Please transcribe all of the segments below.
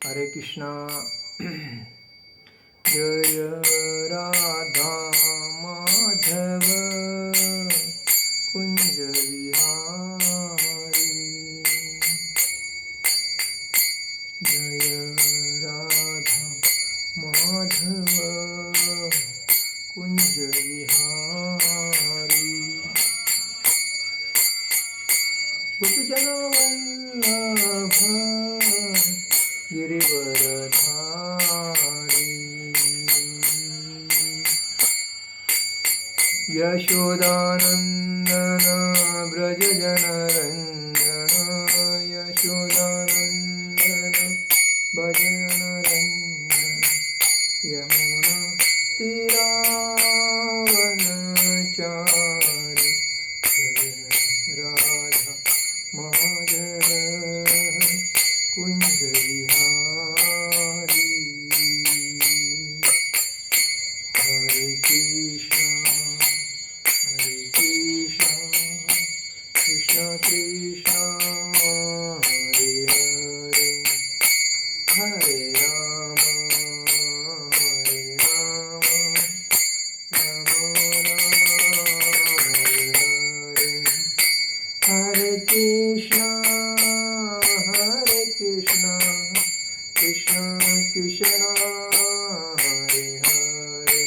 हरे कृष्णा। जय राधा माधव कुंज विहारी। जय राधा माधव कुंज विहारी। गोपीजन वल्लभ गिरिवरधारी। यशोदानंदन व्रज जनरंजन। यशोदानंदन व्रज जनरंजन। यमुना तीरावनचारि। राधा माधव कुंज विहारी। हरे कृष्णा कृष्ण कृष्ण हरे हरे। हरे राम राम राम हरे हरे। हरे कृष्णा कृष्ण कृष्ण हरे हरे।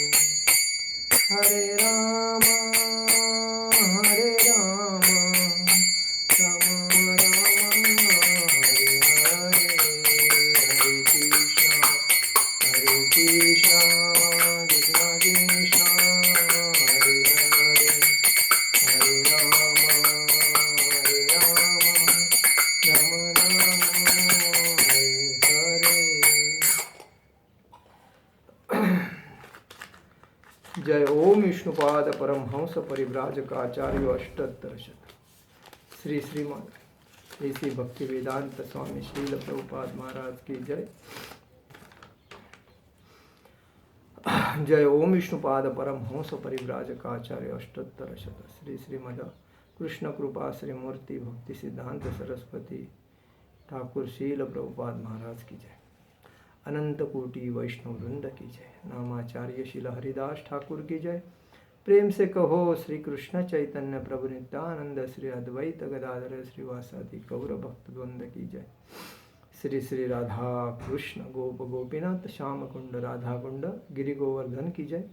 हरे राम राम राम हरे हरे। हरे कृष्णा कृष्ण कृष्ण हरे हरे। हरे राम राम राम हरे हरे। जय ओम विष्णुपाद परमहंस परिव्राजकाचार्य अष्टोत्तर शत। श्री श्रीमद श्री भक्ति वेदांत स्वामी श्रील प्रभुपाद महाराज की जय। जय ओम विष्णुपाद परमहंस परिव्राजकाचार्य अष्टोत्तर शत। श्री श्रीमद कृष्ण कृपा श्री मूर्ति भक्ति सिद्धांत सरस्वती ठाकुर शील प्रभुपाद महाराज की जय। अनंत कोटि वैष्णव वृंद की जय। नामाचार्य शिल हरिदास ठाकुर की जय। प्रेम से कहो श्री कृष्ण चैतन्य प्रभु नित्यानंद श्री अद्वैत गदाधर श्रीवासादि गौर भक्त द्वंद की जय। श्री श्री राधा कृष्ण गोप गोपीनाथ श्याम कुंड राधा कुंड गिरि गोवर्धन की जय।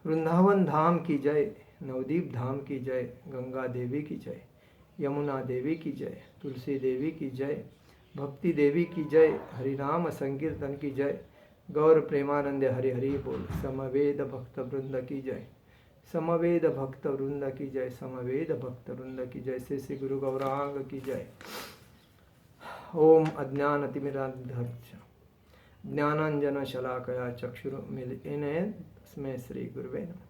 वृंदावन धाम की जय। नवदीप धाम की जय। गंगा देवी की जय। यमुना देवी की जय। तुलसी देवी की जय। भक्ति देवी की जय। हरिनाम संकीर्तन की जय। गौर प्रेमानंद हरि हरि बोल। समवेद भक्त वृंद की जय। समवेद भक्त वृंद की जय। समवेद भक्त वृंद की जय। श्री श्री गुरु गौरांग की जय। ओम अज्ञानतिमिरान्धस्य ज्ञानांजन शलाकया चक्षुरुन्मीलितेन तस्मै श्री गुरुवे नमः।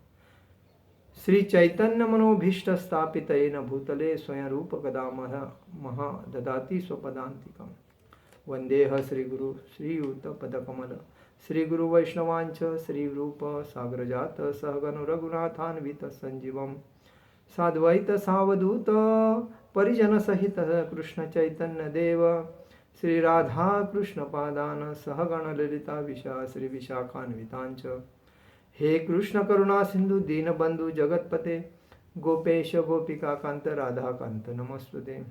श्री चैतन्य मनोभीष्ट स्थापित येन भूतले स्वयं रूप कदा महा ददाति स्वपदान्तिकम्। वन्देह श्री गुरु श्रीयुत पदकमल श्री गुरु वैष्णवांच श्री रूप साग्रजात सहगण रघुनाथान्वित संजीवम साद्वैत सावधूत परिजन सहित कृष्ण चैतन्य देव श्री राधा कृष्ण पादान सहगण ललिता विशा श्री विशाखान्वितांच। हे कृष्ण करुणा सिंधु दीनबंधु जगतपते गोपेश गोपिका कांत राधा कांत नमस्तुते।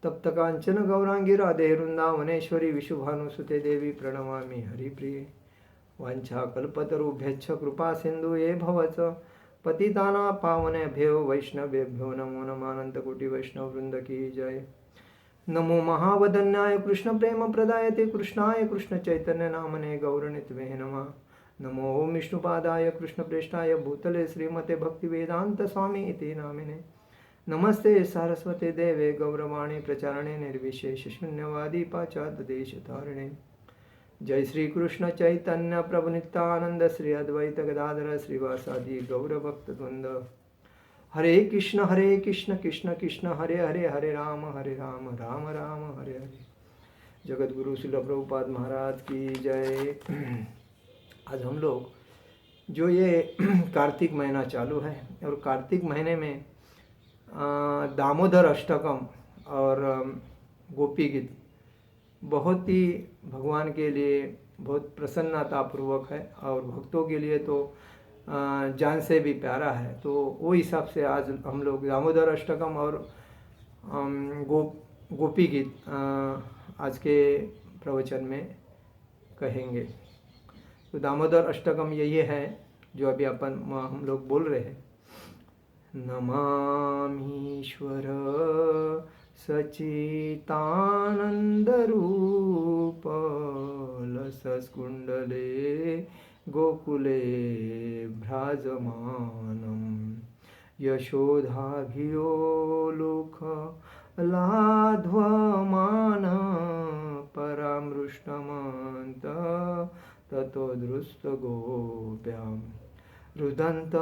तप्त कांचन गौरांगी राधे वृंदावनेश्वरी विशुभानुसुते देवी प्रणमामि हरिप्रिये। वांछा कल्पतरुभ्यश्च कृपा सिंधु ये भवच पतिताना पावनेभ्यो वैष्णवेभ्यो नमो नमानंत कोटि वैष्णव वृंद की जय। नमो महावदन्याय कृष्ण प्रेम प्रदायते कृष्णाय कृष्ण चैतन्य नामने गौरनितवे नमः। नमो ओम विष्णुपादाय कृष्ण प्रेष्ठाय भूतले श्रीमते भक्ति वेदांत स्वामी इति नामिने। नमस्ते सारस्वते देवे गौरवाणी प्रचारणे निर्विशेष शून्यवादी पाश्चात्य देश धारिणे। जय श्री कृष्ण चैतन्य प्रभु नित्यानंद श्री अद्वैत गदाधर श्रीवासादि गौर भक्त द्वंद। हरे कृष्ण कृष्ण कृष्ण हरे हरे हरे राम राम राम हरे हरे। जगत गुरु श्रील प्रभुपाद महाराज की जय। आज हम लोग जो ये कार्तिक महीना चालू है और कार्तिक महीने में दामोदर अष्टकम और गोपी गीत बहुत ही भगवान के लिए बहुत प्रसन्नतापूर्वक है और भक्तों के लिए तो जान से भी प्यारा है। तो वो हिसाब से आज हम लोग दामोदर अष्टकम और गोपी गीत आज के प्रवचन में कहेंगे। तो दामोदर अष्टकम यही है जो अभी हम लोग बोल रहे हैं। नमामीश्वर सच्चिदानन्दरूप लसस्कुण्डले गोकुले भ्राजमानं यशोधाभियो लोकलाध्वमान परामृष्टमन्त ततो दृष्टगोप्यां रुदन्तमुहनेत्र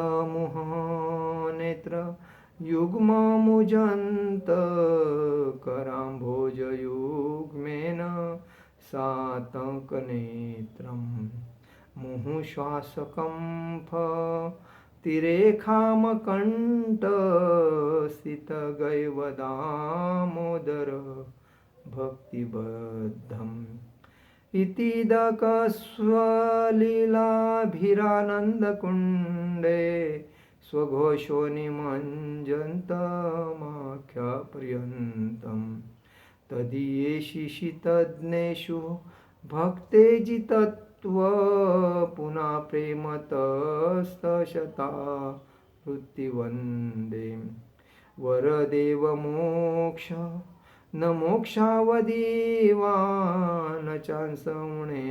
युग्ममुजन्त कराम्भोजयुग्मेन सातकनेत्रं मुहुश्वासकम्फ तिरेखामकण्ठ स्थितगैवदामोदर भक्तिबद्धम् इतिदकस्वलीलाभिरानन्दकुण्डे स्वघोषो निमञ्जन्तमाख्यापर्यन्तं तदीयेषु भक्तेजितत्व पुनः प्रेमतस्तशता वृत्तिवन्दे वरदेवमोक्ष न मोक्षावदीवा न चांसमुणे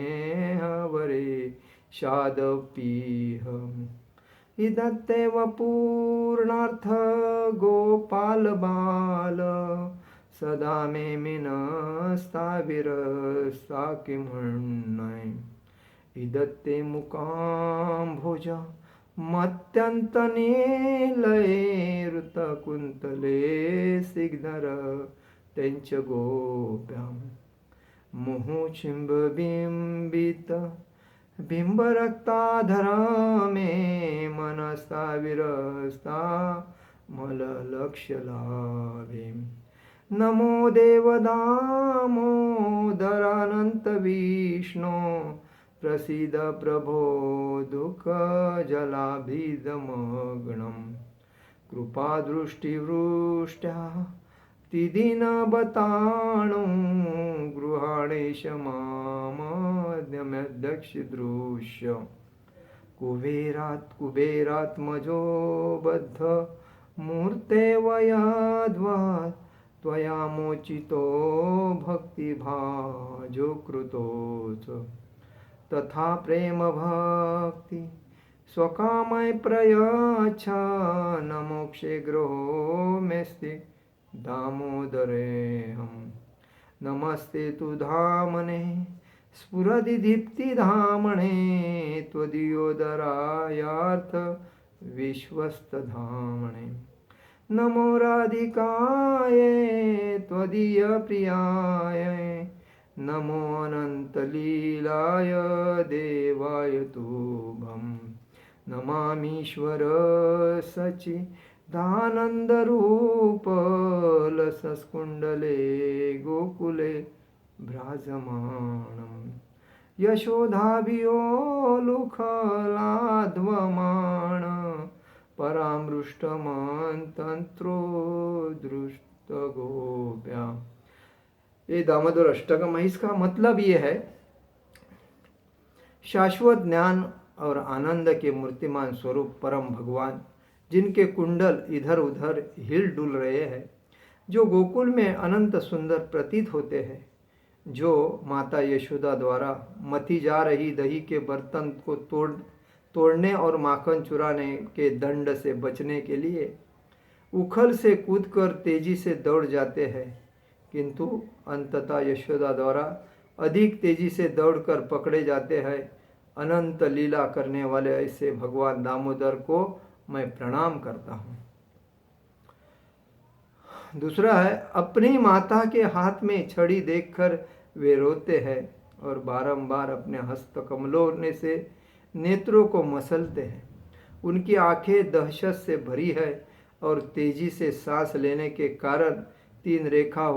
वरे शादपीह इदत्तेव पूर्णार्थ गोपाल बाल सदा मे मिनस्ताविरस्ता किमण्य इदत्ते मुकाम्भुज मत्यन्तनीलये ऋतकुन्तले सिग्धर तेंच गोप्यां मुहुचिम्बबिम्बित बिम्बरक्ताधरा मे मनस्ता विरस्ता मललक्ष्यलाभे नमो देवदामोदरानन्त विष्णो प्रसीद प्रभो दुःखजलाभिदमग्नं कृपादृष्टिवृष्ट्या तिदिनबताणु गृहाणेश मामद्यमध्यक्षदृश्य कुबेरात्मजो बद्ध मूर्ते वयाद्वा त्वया मोचितो भक्तिभाजो कृतोच तथा प्रेम भक्ति स्वकामय प्रयच्छ न मोक्षे ग्रहो मेस्ति दामोदरेऽहं नमस्ते तु धामने स्फुरदीप्तिधामणे त्वदीयोदरायार्थ विश्वस्तधामणे नमो राधिकाये त्वदीयप्रियाय नमो अनन्तलीलाय देवाय तुभं नमामीश्वर सच्चिदानन्दरूप लसस्कुण्डले गोकुले भ्राजमानं यशोधाभियोलुखलाध्वमाण परामृष्टमन्तन्त्रो दृष्टगोप्या। ये दामोदर अष्टकम है। इसका मतलब ये है, शाश्वत ज्ञान और आनंद के मूर्तिमान स्वरूप परम भगवान जिनके कुंडल इधर उधर हिल डुल रहे हैं, जो गोकुल में अनंत सुंदर प्रतीत होते हैं, जो माता यशोदा द्वारा मथी जा रही दही के बर्तन को तोड़ने और माखन चुराने के दंड से बचने के लिए उखल से कूदकर तेजी से दौड़ जाते हैं, किंतु अंततः यशोदा द्वारा अधिक तेजी से दौड़कर पकड़े जाते हैं। अनंत लीला करने वाले ऐसे भगवान दामोदर को मैं प्रणाम करता हूँ। दूसरा है, अपनी माता के हाथ में छड़ी देखकर वे रोते हैं और बारंबार अपने हस्त कमलों से नेत्रों को मसलते हैं। उनकी आंखें दहशत से भरी है और तेजी से सांस लेने के कारण 3 रेखा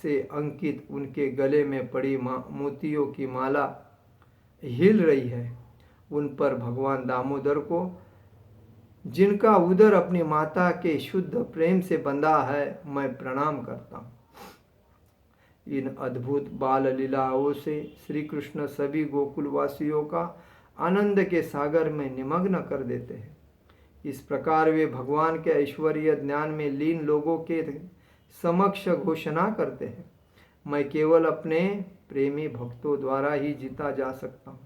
से अंकित उनके गले में पड़ी मोतियों की माला हिल रही है। उन पर भगवान दामोदर को, जिनका उदर अपनी माता के शुद्ध प्रेम से बंधा है, मैं प्रणाम करता हूँ। इन अद्भुत बाल लीलाओं से श्री कृष्ण सभी गोकुलवासियों का आनंद के सागर में निमग्न कर देते हैं। इस प्रकार वे भगवान के ऐश्वर्य ज्ञान में लीन लोगों के समक्ष घोषणा करते हैं, मैं केवल अपने प्रेमी भक्तों द्वारा ही जीता जा सकता हूँ।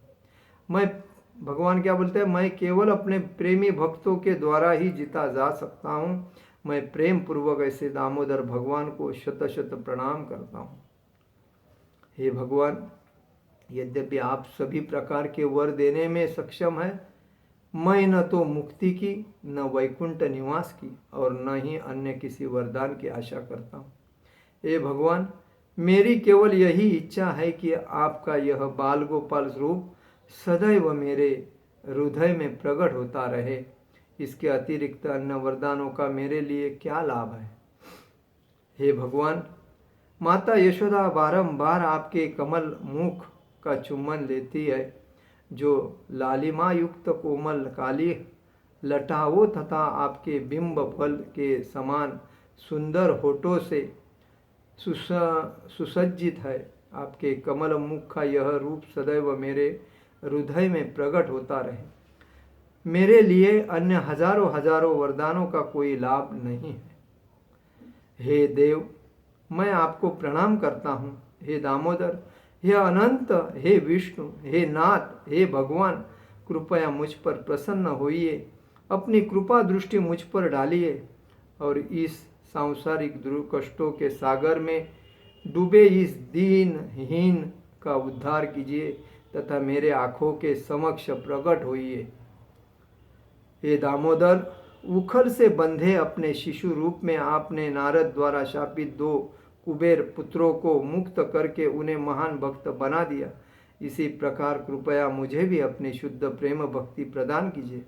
भगवान क्या बोलते हैं? मैं केवल अपने प्रेमी भक्तों के द्वारा ही जीता जा सकता हूँ। मैं प्रेम पूर्वक ऐसे दामोदर भगवान को शत शत प्रणाम करता हूँ। हे भगवान, यद्यपि आप सभी प्रकार के वर देने में सक्षम है, मैं न तो मुक्ति की, न वैकुंठ निवास की और न ही अन्य किसी वरदान की आशा करता हूँ। हे भगवान, मेरी केवल यही इच्छा है कि आपका यह बाल गोपाल रूप सदैव मेरे हृदय में प्रकट होता रहे। इसके अतिरिक्त अन्य वरदानों का मेरे लिए क्या लाभ है? हे भगवान, माता यशोदा बारंबार आपके कमल मुख का चुम्बन लेती है, जो लालिमा युक्त कोमल काली लटाओं तथा आपके बिंब फल के समान सुंदर होठों से सुसज्जित है। आपके कमल मुख का यह रूप सदैव मेरे हृदय में प्रकट होता रहे। मेरे लिए अन्य हजारों हजारों वरदानों का कोई लाभ नहीं है। हे देव, मैं आपको प्रणाम करता हूँ। हे दामोदर, हे अनंत, हे विष्णु, हे नाथ, हे भगवान, कृपया मुझ पर प्रसन्न होइए, अपनी कृपा दृष्टि मुझ पर डालिए और इस सांसारिक दुख कष्टों के सागर में डूबे इस दीनहीन का उद्धार कीजिए तथा मेरे आँखों के समक्ष प्रकट होइए। हे दामोदर, उखल से बंधे अपने शिशु रूप में आपने नारद द्वारा शापित 2 कुबेर पुत्रों को मुक्त करके उन्हें महान भक्त बना दिया। इसी प्रकार कृपया मुझे भी अपनी शुद्ध प्रेम भक्ति प्रदान कीजिए।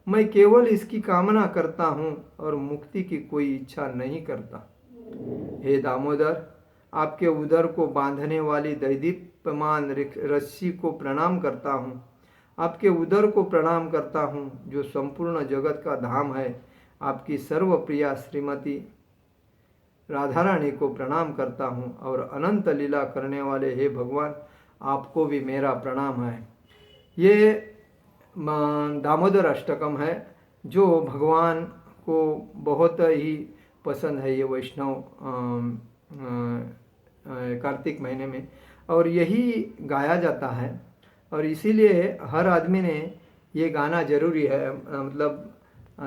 मैं केवल इसकी कामना करता हूँ और मुक्ति की कोई इच्छा नहीं करता। हे दामोदर, आपके उदर को बांधने वाली दैदीप्यमान रस्सी को प्रणाम करता हूँ। आपके उदर को प्रणाम करता हूँ, जो संपूर्ण जगत का धाम है। आपकी सर्वप्रिया श्रीमती राधा रानी को प्रणाम करता हूँ और अनंत लीला करने वाले हे भगवान, आपको भी मेरा प्रणाम है। ये दामोदर अष्टकम है, जो भगवान को बहुत ही पसंद है, ये वैष्णव कार्तिक महीने में, और यही गाया जाता है। और इसीलिए हर आदमी ने ये गाना जरूरी है। मतलब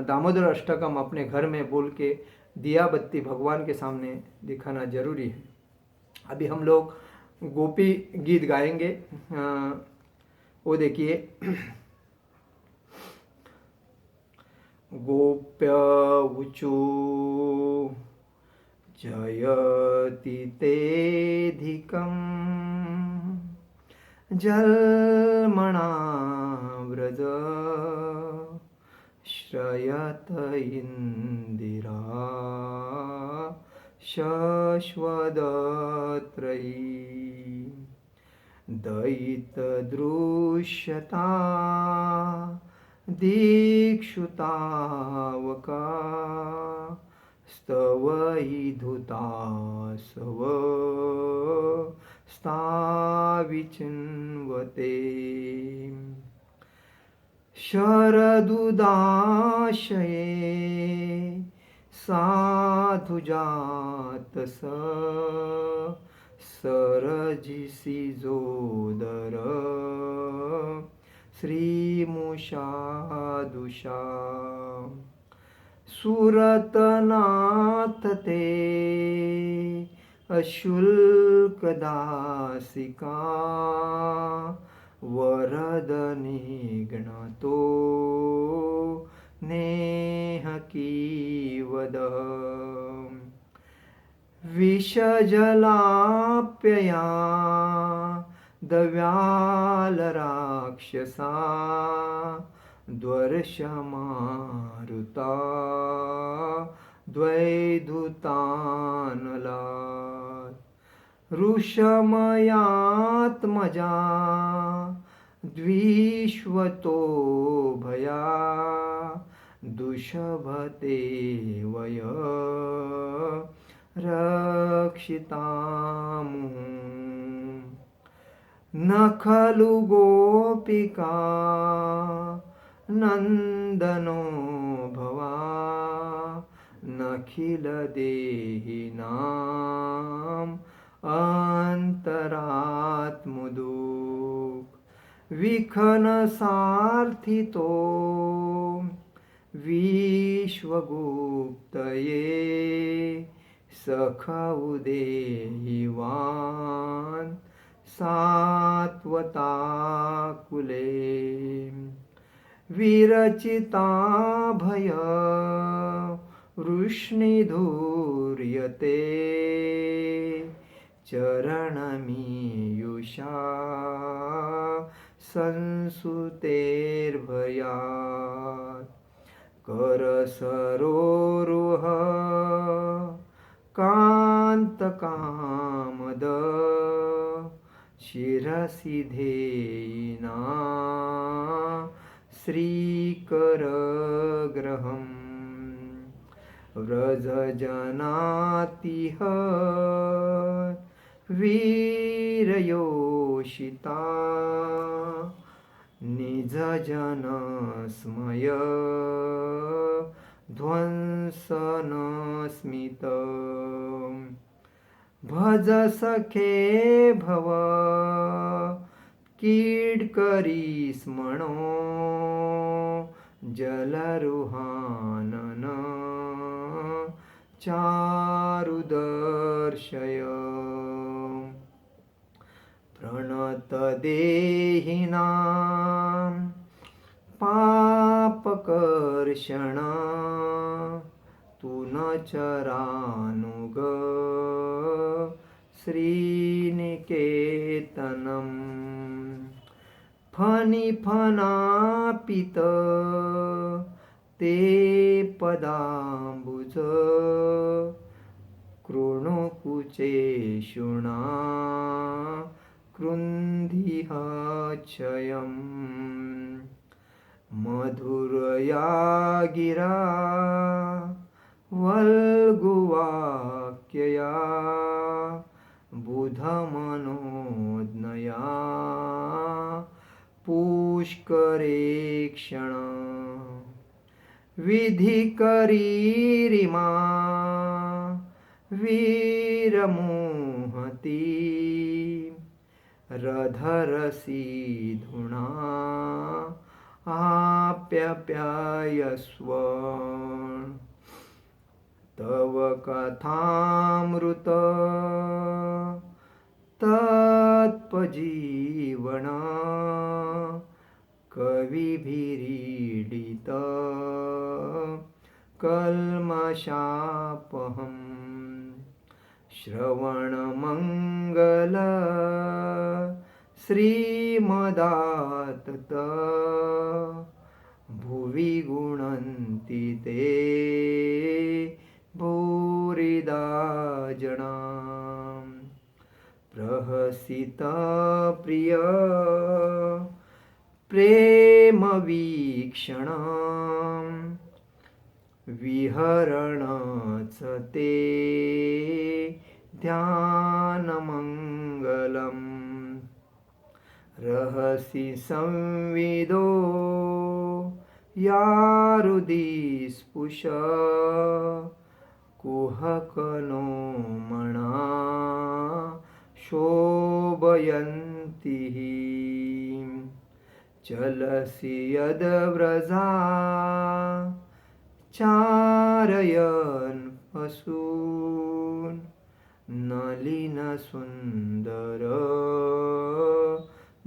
दामोदर अष्टकम अपने घर में बोल के दिया बत्ती भगवान के सामने दिखाना जरूरी है। अभी हम लोग गोपी गीत गाएंगे। वो देखिए, गोप्य ऊचू जयति तेधिकं जलमणा व्रज श्रयत इंदिरा शश्वदत्रयी दयितदृश्यता दीक्षुतावका स्तवैधुतासव स्ताविचिन्वते शरदुदाशये साधुजातस सरजिसिजोदर श्रीमुषादुषा सुरतनाथ ते अशुल्कदासिका वरदनिगणतो नेहकीवद विषजलाप्यया दव्यालराक्षसा द्वर्षमारुता द्वैधुतानलात् ऋषमयात्मजा द्विष्वतो भया दुषभते वय रक्षितामु न खलु गोपिका नन्दनो भवा नखिलदेहिनाम् अन्तरात्मदुःख विखनसार्थितो विश्वगुप्तये सखौदेहिवान् सात्वताकुले विरचिता भय वृष्णिधूर्यते चरणमीयुषा संसुतेर्भयात् करसरोरुह कान्तकामद शिरसि धेयिना श्रीकरग्रहम् व्रजजनातिह वीरयोषिता निजजनस्मय ध्वंसनस्मित भज सखे भव कीड्करी स्मणो जलरुहानन चारुदर्शय प्रणतदेहिनां पापकर्षण तु न चरानुग श्रीनिकेतनम् फणिफणापित ते पदाम्बुज कृणुकुचेषुणा कृन्धिः क्षयम् मधुरया गिरा वल्गुवाक्यया बुधमनोज्ञया पुष्करे क्षण विधिकरीरिमा वीरमोहती रधरसी धुना आप्याप्यायस्व तव कथामृत तत्पजीवन कविभिरीडित कल्मषापहम् श्रवणमङ्गल श्रीमदातत भुवि गुणन्ति ते भूरिदा जना प्रहसिता प्रिय प्रेम वीक्षण विहरणच ते ध्यानमङ्गलम् रहसि संविदो यारुदिस्पुष कुहकनो मणा शोभयन्तिः चलसि यद्व्रजा चारयन् पशून् नलिनसुन्दर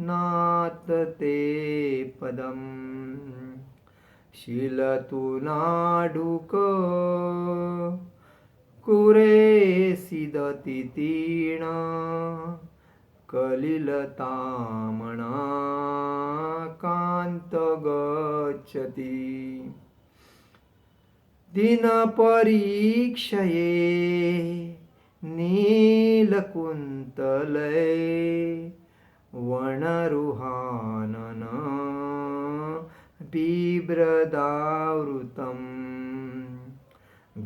नातते पदम् शीलतु नाडुक कुरेसिदति तीर्ण कलिलतामणा कान्त गच्छति दिन परीक्षये नीलकुन्तले वनरुहानन बिभ्रदावृतम्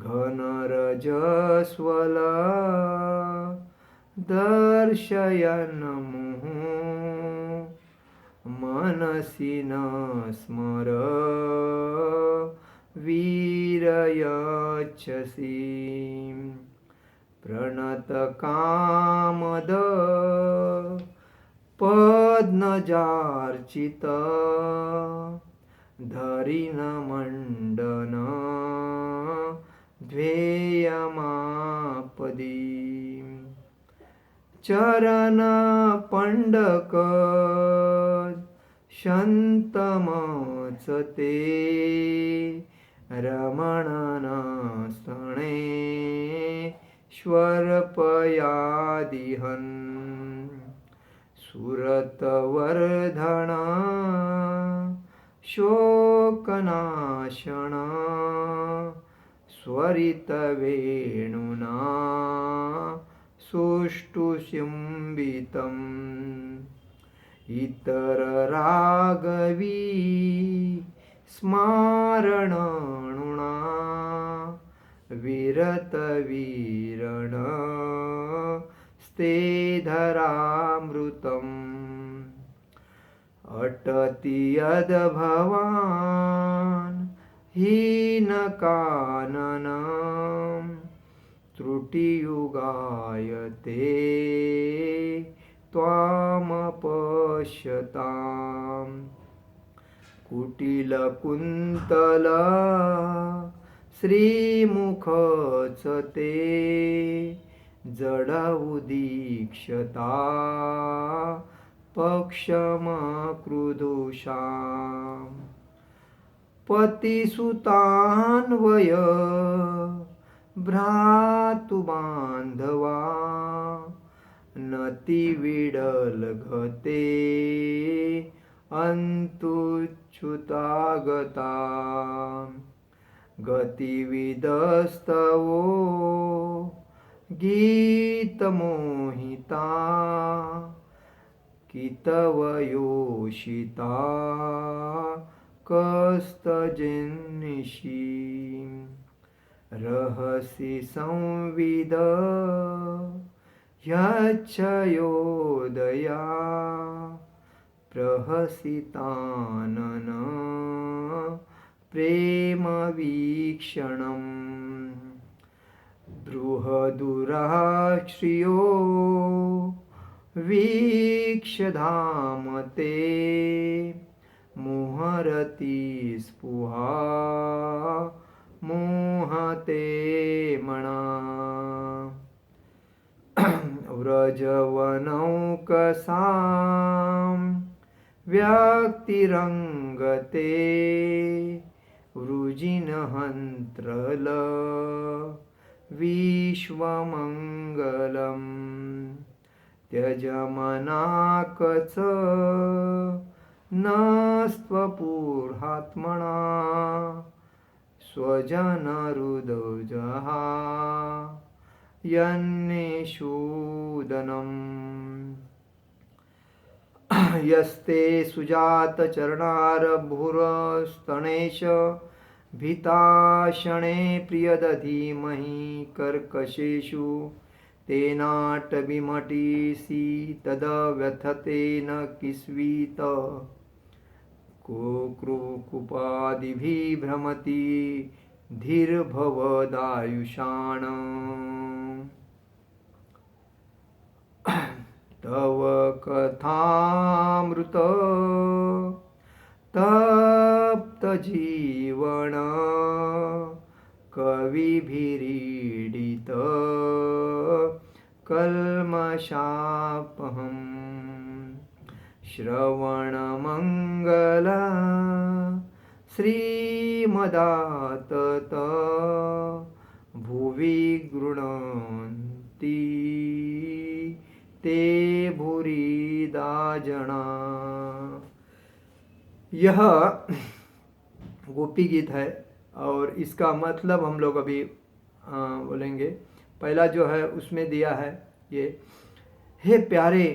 घनरजस्वल दर्शयन् मुहुः मनसि न स्मर वीरयच्छसि प्रणतकामद पद्मजार्चित धरिन मण्डन ध्येयमापदी चरण पंडक शन्तमचते रमणन स्तणे स्वरपयादिहन् सुरतवर्धन शोकनाशन स्वरितवेणुना सुष्ठुशुम्बितम् इतररागवी स्मारणनुना विरतवीरण स्तेधरामृतम् अटति यद्भवान् हीनकाननम् त्रुटियुगायते त्वामपश्यताम् कुटिलकुन्तल श्रीमुख च ते जडउदीक्षता पक्षमकृदुषाम् पतिसुतान्वय भ्रातुबान्धवा नतिविडलघते अन्तुच्युतागता गतिविदस्तवो गीतमोहिता कितवयोषिता कस्तजिन्निषि रहसि संविद यच्छयोदया प्रहसितानन प्रेमवीक्षणम् बृहदुराश्रियो वीक्ष्यधामते मुहरति स्पुहा मोहते मणा व्रजवनौकसां व्यक्तिरङ्गते वृजिनहन्त्रल विश्वमङ्गलम् त्यजमनाकच नस्त्वपुर्हात्मना स्वजनहृदयजहा यन्निषूदनम् यस्ते सुजातचरणारभुरस्तनेश भीताशणे प्रियदधीमहि कर्कशेषु तेनाटविमटिषि तदव्यथते न किस्वीत कुकुपादिभिः भ्रमति धीर्भवदायुषाण तव कथामृत तप्तजीवन कविभिरीडित कल्मषापहम् श्रवणमङ्गल श्रीमदातत भुवि गृह्णन्ति ते भूरिदा जना। यह गोपी गीत है और इसका मतलब हम लोग अभी बोलेंगे। पहला जो है उसमें दिया है ये, हे प्यारे,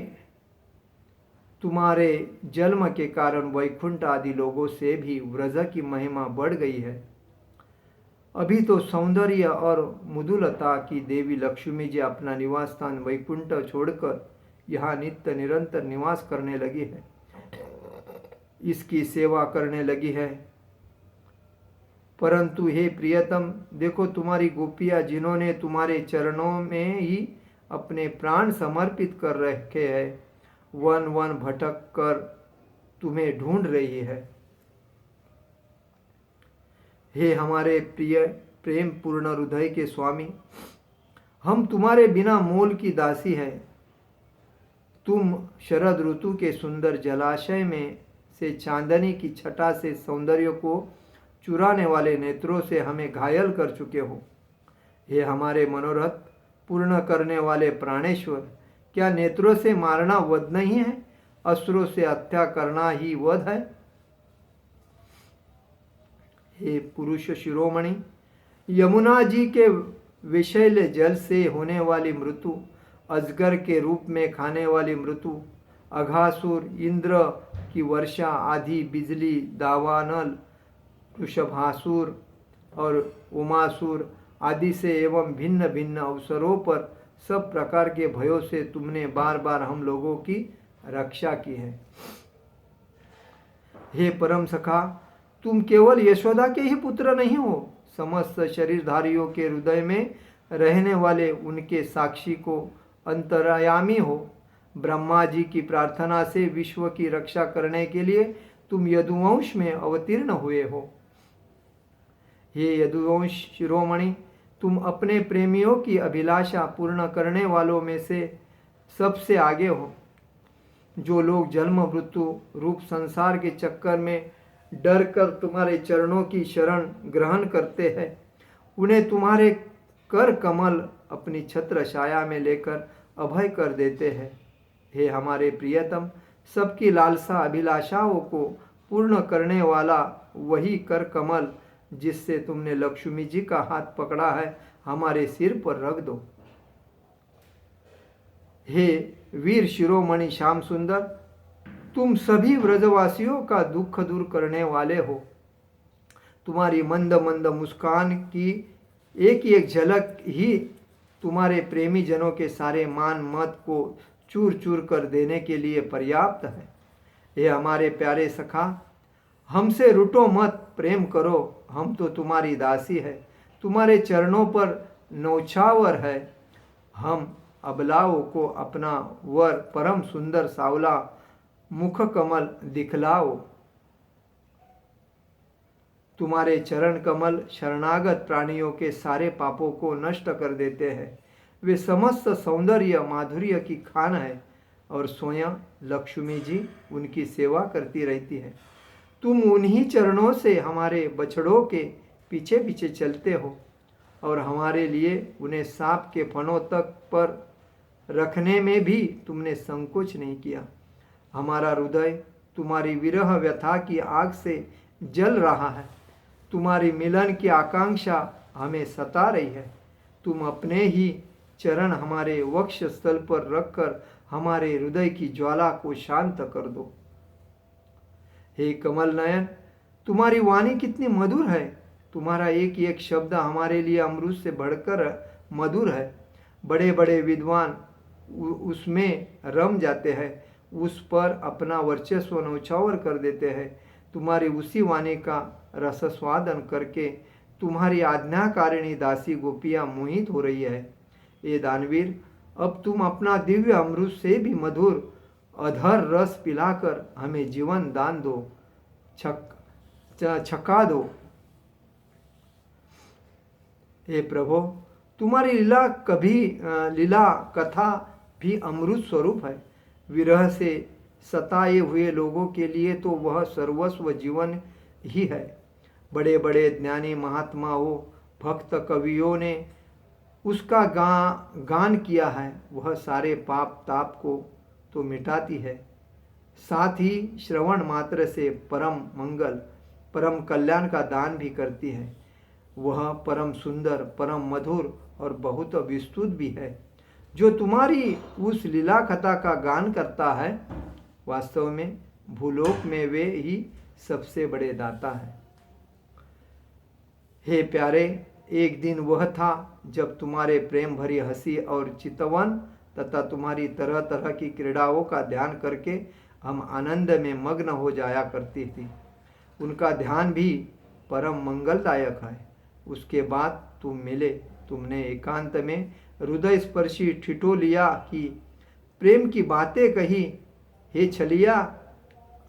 तुम्हारे जन्म के कारण वैकुंठ आदि लोगों से भी व्रज की महिमा बढ़ गई है। अभी तो सौंदर्य और मुदुलता की देवी लक्ष्मी जी अपना निवास स्थान वैकुंठ छोड़कर यहाँ नित्य निरंतर निवास करने लगी है, इसकी सेवा करने लगी है। परंतु हे प्रियतम, देखो तुम्हारी गोपियाँ जिन्होंने तुम्हारे चरणों में ही अपने प्राण समर्पित कर रखे हैं, वन वन भटक कर तुम्हें ढूंढ रही है। हे हमारे प्रिय प्रेम पूर्ण हृदय के स्वामी, हम तुम्हारे बिना मोल की दासी है। तुम शरद ऋतु के सुंदर जलाशय में से चांदनी की छटा से सौंदर्य को चुराने वाले नेत्रों से हमें घायल कर चुके हो। हे हमारे मनोरथ पूर्ण करने वाले प्राणेश्वर, क्या नेत्रों से मारना वध नहीं है? अस्त्रों से हत्या करना ही वध है? हे पुरुष शिरोमणि, यमुना जी के विषैले जल से होने वाली मृत्यु, अजगर के रूप में खाने वाली मृत्यु, अघासुर, इंद्र की वर्षा आदि बिजली, दावानल, वृषभासुर और उमासुर आदि से एवं भिन्न भिन्न अवसरों पर सब प्रकार के भयों से तुमने बार बार हम लोगों की रक्षा की है। हे परम सखा, तुम केवल यशोदा के ही पुत्र नहीं हो, समस्त शरीरधारियों के हृदय में रहने वाले उनके साक्षी को अंतर्यामी हो। ब्रह्मा जी की प्रार्थना से विश्व की रक्षा करने के लिए तुम यदुवंश में अवतीर्ण हुए हो। हे यदुवंश शिरोमणि, तुम अपने प्रेमियों की अभिलाषा पूर्ण करने वालों में से सबसे आगे हो। जो लोग जन्म मृत्यु रूप संसार के चक्कर में डर कर तुम्हारे चरणों की शरण ग्रहण करते हैं, उन्हें तुम्हारे कर कमल अपनी छत्र छाया में लेकर अभय कर देते हैं। हे हमारे प्रियतम, सबकी लालसा अभिलाषाओं को पूर्ण करने वाला वही कर कमल जिससे तुमने लक्ष्मी जी का हाथ पकड़ा है, हमारे सिर पर रख दो। हे वीर शिरोमणि श्याम सुंदर, तुम सभी व्रजवासियों का दुख दूर करने वाले हो। तुम्हारी मंद मंद मुस्कान की एक एक झलक ही तुम्हारे प्रेमी जनों के सारे मान मत को चूर चूर कर देने के लिए पर्याप्त है। हे हमारे प्यारे सखा, हमसे रुठो मत, प्रेम करो, हम तो तुम्हारी दासी है, तुम्हारे चरणों पर नौछावर है। हम अबलाओं को अपना वर परम सुंदर सावला मुख कमल दिखलाओ। तुम्हारे चरण कमल शरणागत प्राणियों के सारे पापों को नष्ट कर देते हैं। वे समस्त सौंदर्य माधुर्य की खान है और स्वयं लक्ष्मी जी उनकी सेवा करती रहती है। तुम उन्हीं चरणों से हमारे बछड़ों के पीछे पीछे चलते हो और हमारे लिए उन्हें सांप के फनों तक पर रखने में भी तुमने संकोच नहीं किया। हमारा हृदय तुम्हारी विरह व्यथा की आग से जल रहा है। तुम्हारी मिलन की आकांक्षा हमें सता रही है। तुम अपने ही चरण हमारे वक्ष स्थल पर रखकर हमारे हृदय की ज्वाला को शांत कर दो। हे कमल नयन, तुम्हारी वाणी कितनी मधुर है। तुम्हारा एक एक शब्द हमारे लिए अमृत से बढ़कर मधुर है। बड़े बड़े विद्वान उसमें रम जाते हैं, उस पर अपना वर्चस्व नौछावर कर देते हैं। तुम्हारी उसी वाणी का रसस्वादन करके तुम्हारी आज्ञाकारिणी दासी गोपियाँ मोहित हो रही है। ये दानवीर, अब तुम अपना दिव्य अमृत से भी मधुर अधर रस पिलाकर हमें जीवन दान दो, छका दो। हे प्रभु, तुम्हारी लीला कथा भी अमृत स्वरूप है। विरह से सताए हुए लोगों के लिए तो वह सर्वस्व जीवन ही है। बड़े बड़े ज्ञानी महात्माओं, भक्त कवियों ने उसका गान किया है। वह सारे पाप ताप को तो मिटाती है, साथ ही श्रवण मात्र से परम मंगल परम कल्याण का दान भी करती है। वह परम सुंदर, परम मधुर और बहुत विस्तृत भी है। जो तुम्हारी उस लीला कथा का गान करता है, वास्तव में भूलोक में वे ही सबसे बड़े दाता है। हे प्यारे, एक दिन वह था जब तुम्हारे प्रेम भरी हंसी और चितवन तथा तुम्हारी तरह तरह की क्रीड़ाओं का ध्यान करके हम आनंद में मग्न हो जाया करती थी। उनका ध्यान भी परम मंगलदायक है। उसके बाद तुम मिले, तुमने एकांत में हृदय स्पर्शी ठिठोलिया की प्रेम की बातें कही। हे छलिया,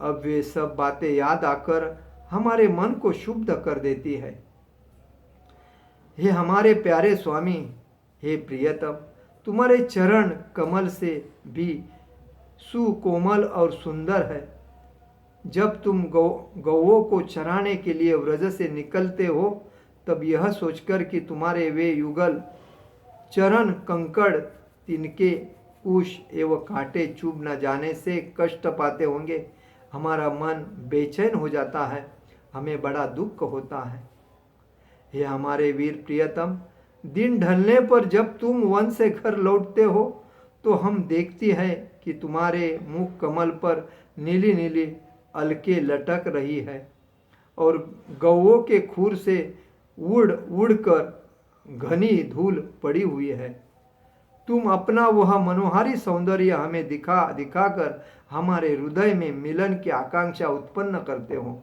अब वे सब बातें याद आकर हमारे मन को शुद्ध कर देती है। हे हमारे प्यारे स्वामी, हे प्रियतम, तुम्हारे चरण कमल से भी सुकोमल और सुंदर है। जब तुम गौओं को चराने के लिए व्रज से निकलते हो, तब यह सोचकर कि तुम्हारे वे युगल चरण कंकड़, तिनके, कुश एवं कांटे चुभ न जाने से कष्ट पाते होंगे, हमारा मन बेचैन हो जाता है, हमें बड़ा दुख होता है। हे हमारे वीर प्रियतम, दिन ढलने पर जब तुम वन से घर लौटते हो, तो हम देखती है कि तुम्हारे मुख कमल पर नीली नीली अलके लटक रही है और गौओं के खुर से उड़ उड़कर घनी धूल पड़ी हुई है। तुम अपना वह मनोहारी सौंदर्य हमें दिखाकर हमारे हृदय में मिलन की आकांक्षा उत्पन्न करते हो।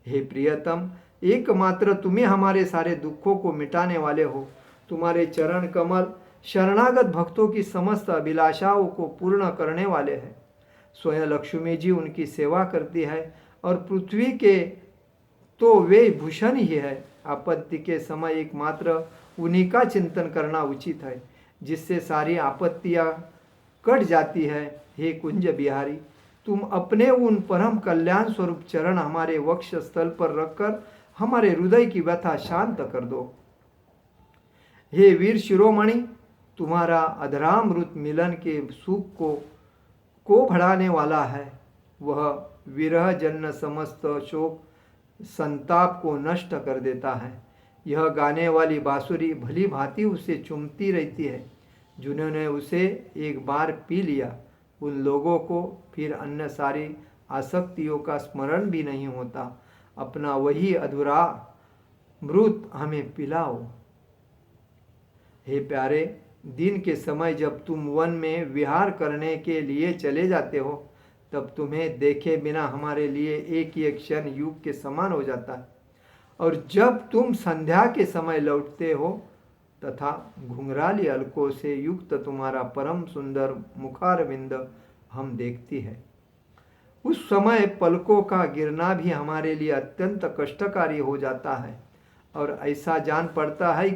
हे प्रियतम, एकमात्र तुम्हें हमारे सारे दुखों को मिटाने वाले हो। तुम्हारे चरण कमल शरणागत भक्तों की समस्त अभिलाषाओं को पूर्ण करने वाले हैं। स्वयं लक्ष्मी जी उनकी सेवा करती है और पृथ्वी के तो वे भूषण ही है। आपत्ति के समय एकमात्र उन्हीं का चिंतन करना उचित है, जिससे सारी आपत्तियां कट जाती है। हे कुंज बिहारी, तुम अपने उन परम कल्याण स्वरूप चरण हमारे वक्ष स्थल पर रखकर हमारे हृदय की व्यथा शांत कर दो। हे वीर शिरोमणि, तुम्हारा अधरामृत मिलन के सुख को बढ़ाने वाला है। वह विरह जन्य समस्त शोक संताप को नष्ट कर देता है। यह गाने वाली बांसुरी भली भांति उसे चूमती रहती है। जिन्होंने उसे एक बार पी लिया, उन लोगों को फिर अन्य सारी आसक्तियों का स्मरण भी नहीं होता। अपना वही अधूरा मृत हमें पिलाओ। हे प्यारे, दिन के समय जब तुम वन में विहार करने के लिए चले जाते हो, तब तुम्हें देखे बिना हमारे लिए एक ही क्षण युग के समान हो जाता है। और जब तुम संध्या के समय लौटते हो तथा घुंघराली अलकों से युक्त तुम्हारा परम सुंदर मुखारविंद हम देखती है, उस समय पलकों का गिरना भी हमारे लिए अत्यंत कष्टकारी हो जाता है और ऐसा जान पड़ता है